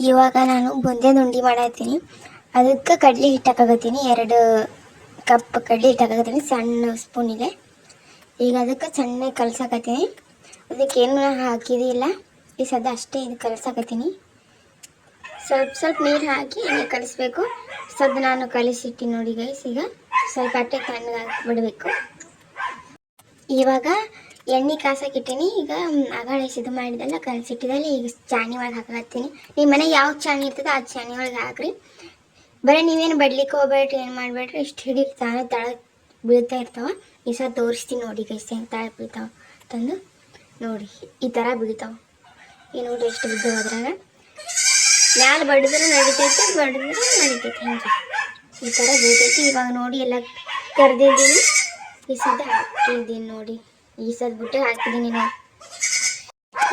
ಇವಾಗ ನಾನು ಬುಂದಿನ ಉಂಡೆ ಮಾಡತ್ತೀನಿ. ಅದಕ್ಕೆ ಕಡಲೆ ಹಿಟ್ಟು ಹಾಕಾಕತ್ತೀನಿ. 2 ಕಪ್ ಕಡಲೆ ಹಿಟ್ಟು ಹಾಕಾಕತ್ತೀನಿ ಸಣ್ಣ ಸ್ಪೂನಿಗೆ. ಈಗ ಅದಕ್ಕೆ ಸಣ್ಣಗೆ ಕಲಸಾಕತ್ತೀನಿ. ಅದಕ್ಕೇನು ಹಾಕಿದಿಲ್ಲ, ಈ ಸದ್ಯ ಅಷ್ಟೇ ಇದು ಕಲಸಾಕತ್ತೀನಿ. ಸ್ವಲ್ಪ ನೀರು ಹಾಕಿ ಎಣ್ಣೆ ಕಲಿಸ್ಬೇಕು. ಸದ್ಯ ನಾನು ಕಲಿಸಿಟ್ಟಿನಿ ನೋಡಿ ಗೈಸ್. ಈಗ ಸ್ವಲ್ಪ ಅಟ್ಟೆ ತಣ್ಣಗೆ ಬಿಡಬೇಕು. ಇವಾಗ ಎಣ್ಣೆ ಕಾಸಕ್ಕಿಟ್ಟೀನಿ. ಈಗ ಅಗಾಳೆ ಸಿದ್ದು ಮಾಡಿದೆಲ್ಲ ಕಲಸಿಟ್ಟಿದ್ದಲ್ಲ, ಈಗ ಚಾಣಿ ಒಳಗೆ ಹಾಕತ್ತೀನಿ. ನಿಮ್ಮ ಮನೆಗೆ ಯಾವ ಚಾಣಿ ಇರ್ತದೆ ಆ ಚಾಣಿ ಒಳಗೆ ಹಾಕ್ರಿ. ಬರೀ ನೀವೇನು ಬಡ್ಲಿಕ್ಕೆ ಹೋಗ್ಬೇಡ್ರಿ, ಏನು ಮಾಡಬೇಡ್ರಿ. ಇಷ್ಟು ಹಿಡಿತಾವೆ, ತಳಗೆ ಬೀಳ್ತಾ ಇರ್ತಾವೆ. ಈ ಸಲ ತೋರಿಸ್ತೀನಿ ನೋಡಿ ಗೈಸ್ ಹೆಂಗೆ ತಳಗೆ ಬೀಳ್ತಾವೆ ತಂದು ನೋಡಿ. ಈ ಥರ ಬೀಳ್ತಾವೆ. ಈ ನೋಡಿ ಎಷ್ಟು ಬಿದ್ದು ಅದ್ರಾಗ ಮ್ಯಾಲೆ ಬಡಿದ್ರೆ ನಡಿತೈತಿ, ಬಡಿದ್ರೆ ನಡಿತೈತಿ. ಹಿಂಗೆ ಈ ಥರ ಬೀಳ್ತೈತಿ. ಇವಾಗ ನೋಡಿ ಎಲ್ಲ ಕರೆದಿದ್ದೀನಿ. ಈ ಸದ್ಯ ಹಾಕಿದ್ದೀನಿ ನೋಡಿ. ಈ ಸದ್ ಬಿಟ್ಟು ಹಾಕಿದ್ದೀನಿ ನೋಡಿ.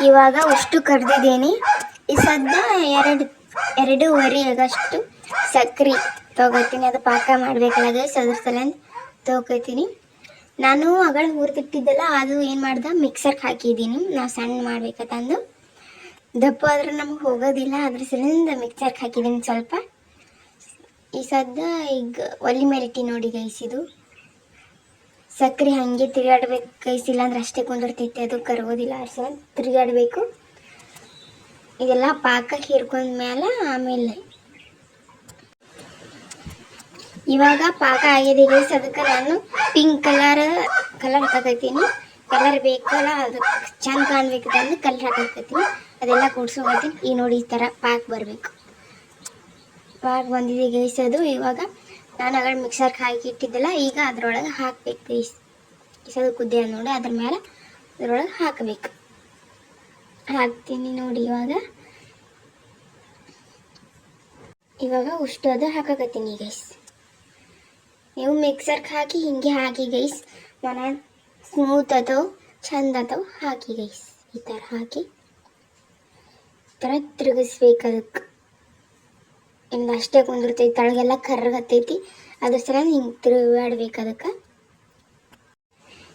ಇವಾಗ ಅಷ್ಟು ಕರೆದಿದ್ದೀನಿ. ಈ ಸದ್ಯ 2.5 ಆಗಷ್ಟು ಸಕ್ಕರೆ ತೊಗೋತೀನಿ. ಅದು ಪಾಕ ಮಾಡಬೇಕಲ್ಲ ಗೈಸ್, ಅದ್ರ ಸಲಿಂದ ತೊಗೋತೀನಿ. ನಾನು ಅಗಳ ಹುರಿದಿಟ್ಟಿದ್ದೆಲ್ಲ ಅದು ಏನು ಮಾಡ್ದೆ ಮಿಕ್ಸರ್ಗೆ ಹಾಕಿದ್ದೀನಿ. ನಾವು ಸಣ್ಣ ಮಾಡ್ಬೇಕಂತಂದು. ದಪ್ಪ ಆದ್ರೆ ನಮಗೆ ಹೋಗೋದಿಲ್ಲ, ಅದ್ರ ಸಲಿಂದ ಮಿಕ್ಸರ್ಗೆ ಹಾಕಿದ್ದೀನಿ ಸ್ವಲ್ಪ. ಈ ಸದ್ಯ ಈಗ ಒಲೆ ಮೇಲೆ ಇಟ್ಟು ನೋಡಿ ಗೈಸ್. ಇದು ಸಕ್ಕರೆ ಹಾಗೆ ತಿರುಗಾಡ್ಬೇಕು ಗೈಸ್, ಇಲ್ಲಾಂದ್ರೆ ಅಷ್ಟೇ ಕುಂದಿರ್ತೈತೆ, ಅದು ಕರಗೋದಿಲ್ಲ. ಅರ್ಸ ತಿರುಗಾಡಬೇಕು. ಇದೆಲ್ಲ ಪಾಕ ಹೀರ್ಕೊಂಡ್ಮೇಲೆ ಆಮೇಲೆ ಇವಾಗ ಪಾಕ ಆಗಿದೆ ಗೈಸ್. ಅದಕ್ಕೆ ನಾನು ಪಿಂಕ್ ಕಲರ್ ಹಾಕಕತ್ತೀನಿ. ಕಲರ್ ಬೇಕಲ್ಲ, ಅದಕ್ಕೆ ಚಂದ ಕಾಣ್ಬೇಕಂದ್ರೆ ಕಲರ್ ಹಾಕಕತ್ತೀನಿ. ಅದೆಲ್ಲ ಕೂಡ್ಸ್ಕೊತೀನಿ. ಈ ನೋಡಿ ಈ ಥರ ಪಾಕ ಬರಬೇಕು. ಪಾಕ ಬಂದಿದೆ ಗೈಸ್ ಅದು. ಇವಾಗ ನಾನು ಅಗಳ ಮಿಕ್ಸರ್ಗೆ ಹಾಕಿ ಇಟ್ಟಿದ್ದೆಲ್ಲ ಈಗ ಅದ್ರೊಳಗೆ ಹಾಕಬೇಕು ಗೈಸ್. ಇಸದು ಕುದ್ದೆ ನೋಡಿ ಅದ್ರ ಮೇಲೆ ಅದ್ರೊಳಗೆ ಹಾಕಬೇಕು. ಹಾಕ್ತೀನಿ ನೋಡಿ. ಇವಾಗ ಉಷ್ಟು ಅದು ಹಾಕಕತ್ತೀನಿ ಗೈಸ್. ನೀವು ಮಿಕ್ಸರ್ಗೆ ಹಾಕಿ ಹಿಂಗೆ ಹಾಕಿ ಗೈಸ್. ನಾನು ಸ್ಮೂತ್ ಅಥವಾ ಚಂದ ಅಥವಾ ಹಾಕಿ ಗೈಸ್. ಈ ಥರ ಹಾಕಿ ಈ ಥರ ತಿರುಗಿಸ್ಬೇಕು. ಅದಕ್ಕೆ ಹಿಂಗೆ ಅಷ್ಟೇ ಕುಂದಿರ್ತೈತಿ, ತಳಗೆಲ್ಲ ಕರ್ರಗತ್ತೈತಿ. ಅದ್ರ ಸಲ ಹಿಂಗೆ ತಿರುಗಾಡ್ಬೇಕು. ಅದಕ್ಕೆ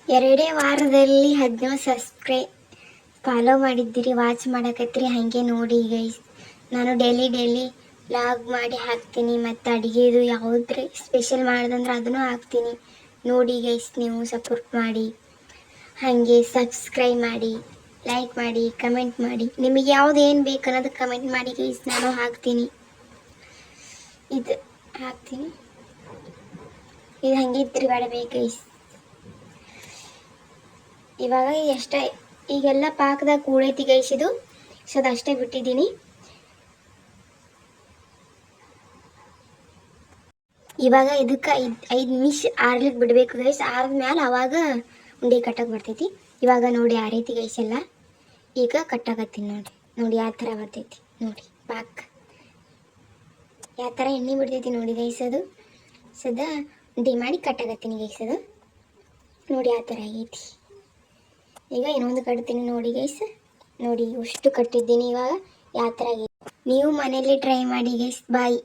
2 ವಾರದಲ್ಲಿ 17 ಸಬ್ಸ್ಕ್ರೈಬ್ ಫಾಲೋ ಮಾಡಿದ್ದೀರಿ, ವಾಚ್ ಮಾಡಕತ್ತೀರಿ. ಹಾಗೆ ನೋಡಿ ಗೈಸ್, ನಾನು ಡೈಲಿ ವ್ಲಾಗ್ ಮಾಡಿ ಹಾಕ್ತೀನಿ. ಮತ್ತು ಅಡುಗೆದು ಯಾವುದ್ರ ಸ್ಪೆಷಲ್ ಮಾಡೋದಂದ್ರೆ ಅದನ್ನು ಹಾಕ್ತೀನಿ. ನೋಡಿ ಗೈಸ್, ನೀವು ಸಪೋರ್ಟ್ ಮಾಡಿ. ಹಾಗೆ ಸಬ್ಸ್ಕ್ರೈಬ್ ಮಾಡಿ, ಲೈಕ್ ಮಾಡಿ, ಕಮೆಂಟ್ ಮಾಡಿ. ನಿಮಗೆ ಯಾವ್ದು ಏನು ಬೇಕು ಅನ್ನೋದು ಕಮೆಂಟ್ ಮಾಡಿ ಗೈಸ್, ನಾನು ಹಾಕ್ತೀನಿ. ಇದು ಹಾಕ್ತೀನಿ. ಇದು ಹಾಗೆ ತಿರುಗಾಡಬೇಕು ಗೈಸ್. ಇವಾಗ ಎಷ್ಟೇ ಈಗೆಲ್ಲ ಪಾಕದಾಗ ಕೂಡೈತಿ ಗೈಸ್. ಇದು ಸದ ಅಷ್ಟೇ ಬಿಟ್ಟಿದ್ದೀನಿ. ಇವಾಗ ಇದಕ್ಕೆ 5 ನಿಮಿಷ ಆರ್ಲಿಕ್ಕೆ ಬಿಡಬೇಕು ಗೈಸ್. ಆರಿದ್ಮೇಲೆ ಅವಾಗ ಉಂಡೆ ಕಟ್ಟಕ್ಕೆ ಬರ್ತೈತಿ. ಇವಾಗ ನೋಡಿ ಆರೈತಿ ಗೈಸ್ ಎಲ್ಲ. ಈಗ ಕಟ್ಟಾಕತ್ತೀನಿ ನೋಡಿ ಯಾವ ಥರ ಬರ್ತೈತಿ ನೋಡಿ. ಪಾಕ ಯಾವ ಥರ ಎಣ್ಣೆ ಬಿಡ್ತೈತಿ ನೋಡಿ ಗೈಸ್. ಅದು ಸದಾ ಉಂಡೆ ಮಾಡಿ ಕಟ್ಟಾಕತ್ತೀನಿ ಗೈಸ್. ಅದು ನೋಡಿ ಯಾವ ಥರ ಆಗೈತಿ. ಈಗ ಇನ್ನೊಂದು ಕಟ್ತೀನಿ ನೋಡಿ ಗೈಸ್. ನೋಡಿ ಅಷ್ಟು ಕಟ್ಟಿದ್ದೀನಿ. ಇವಾಗ ಯಾವ ಥರ ಆಗೈತಿ, ನೀವು ಮನೇಲಿ ಟ್ರೈ ಮಾಡಿ ಗೈಸ್. ಬಾಯ್.